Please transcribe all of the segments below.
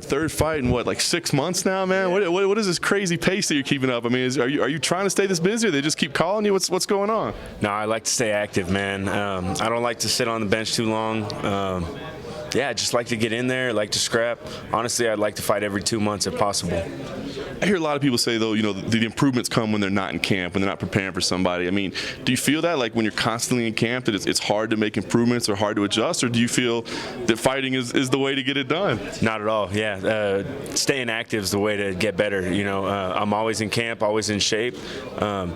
third fight in what, like 6 months now, man? Yeah. What is this crazy pace that you're keeping up? I mean, are you trying to stay this busy, or they just keep calling you? What's going on? No, I like to stay active, man. I don't like to sit on the bench too long. Yeah, I just like to get in there, like to scrap. Honestly, I'd like to fight every 2 months if possible. I hear a lot of people say, though, the improvements come when they're not in camp, when they're not preparing for somebody. I mean, do you feel that, like, when you're constantly in camp, that it's hard to make improvements or hard to adjust, or do you feel that fighting is the way to get it done? Not at all, yeah. Staying active is the way to get better. I'm always in camp, always in shape.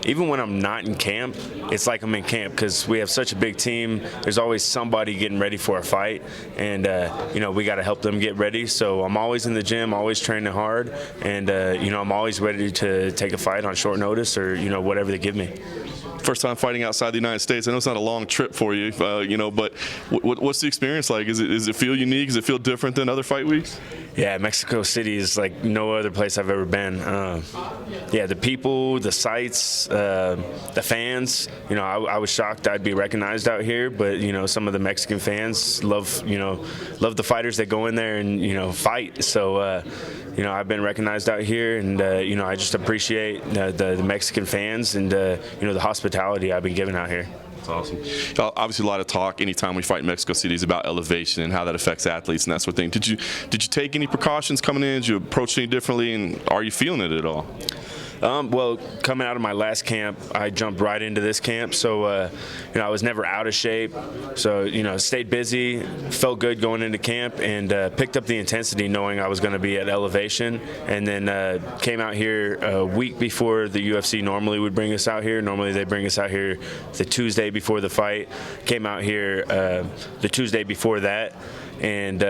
Even when I'm not in camp, it's like I'm in camp because we have such a big team. There's always somebody getting ready for a fight, and, we got to help them get ready. So I'm always in the gym, always training hard, and, I'm always ready to take a fight on short notice or, whatever they give me. First time fighting outside the United States. I know it's not a long trip for you, but what's the experience like? Does it feel unique? Does it feel different than other fight weeks? Yeah, Mexico City is like no other place I've ever been. The people, the sights, the fans. I was shocked I'd be recognized out here, but some of the Mexican fans love the fighters that go in there and fight. So I've been recognized out here, and I just appreciate the Mexican fans and the hospitality I've been given out here. That's awesome. Obviously, a lot of talk anytime we fight in Mexico City is about elevation and how that affects athletes and that sort of thing. Did you take any precautions coming in? Did you approach it any differently, and are you feeling it at all? Well, coming out of my last camp, I jumped right into this camp, so I was never out of shape. So stayed busy, felt good going into camp, and picked up the intensity knowing I was going to be at elevation. And then came out here a week before the UFC normally would bring us out here. Normally they bring us out here the Tuesday before the fight. Came out here the Tuesday before that. And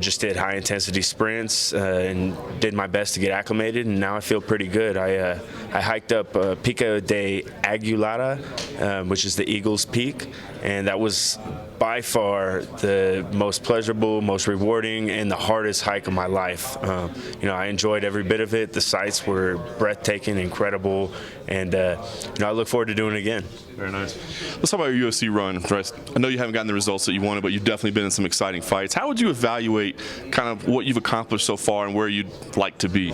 just did high intensity sprints and did my best to get acclimated, and now I feel pretty good. I hiked up Pico de Aguilera, which is the Eagle's Peak, and that was by far the most pleasurable, most rewarding, and the hardest hike of my life. I enjoyed every bit of it. The sights were breathtaking, incredible, and I look forward to doing it again. Very nice. Let's talk about your UFC run. I know you haven't gotten the results that you wanted, but you've definitely been in some exciting fights. How would you evaluate kind of what you've accomplished so far and where you'd like to be?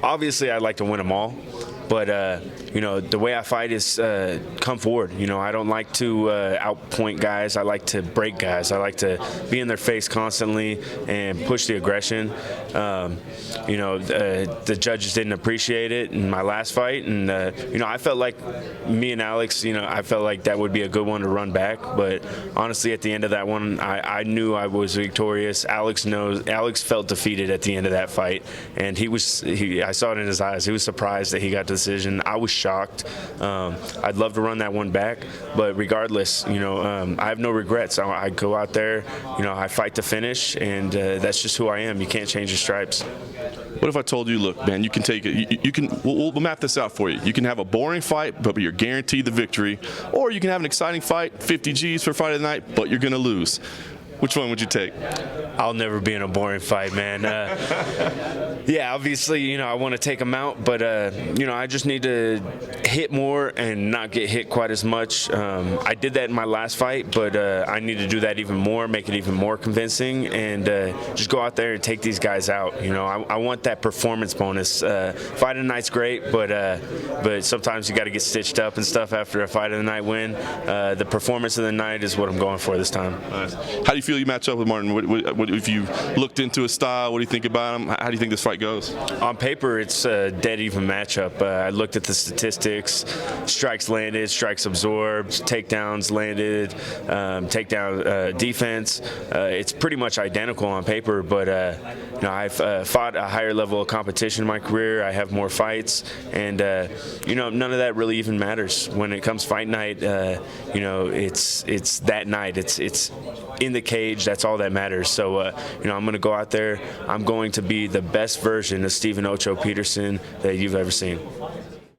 Obviously, I'd like to win them all. But, the way I fight is come forward. I don't like to outpoint guys. I like to break guys. I like to be in their face constantly and push the aggression. The judges didn't appreciate it in my last fight. And, I felt like me and Alex, I felt like that would be a good one to run back. But honestly, at the end of that one, I knew I was victorious. Alex felt defeated at the end of that fight. And I saw it in his eyes. He was surprised that he got to decision. I was shocked. I'd love to run that one back, but regardless, I have no regrets. I go out there, I fight to finish, and that's just who I am. You can't change the stripes. What if I told you, look, man, you can take it. We'll map this out for you. You can have a boring fight, but you're guaranteed the victory, or you can have an exciting fight, 50 G's for fight of the night, but you're gonna lose. Which one would you take? I'll never be in a boring fight, man. Yeah, obviously, I want to take them out, but, I just need to hit more and not get hit quite as much. I did that in my last fight, but I need to do that even more, make it even more convincing, and just go out there and take these guys out. I want that performance bonus. Fight of the night's great, but sometimes you got to get stitched up and stuff after a fight of the night win. The performance of the night is what I'm going for this time. Nice. How do you feel you match up with Martin? What if you looked into his style? What do you think about him? How do you think this fight goes? On paper, it's a dead even matchup. I looked at the statistics: strikes landed, strikes absorbed, takedowns landed, takedown defense. It's pretty much identical on paper, but I've fought a higher level of competition in my career. I have more fights, and none of that really even matters when it comes fight night. It's that night. It's in the cage. That's all that matters. So I'm going to go out there. I'm going to be the best version of Stephen Ocho Peterson that you've ever seen.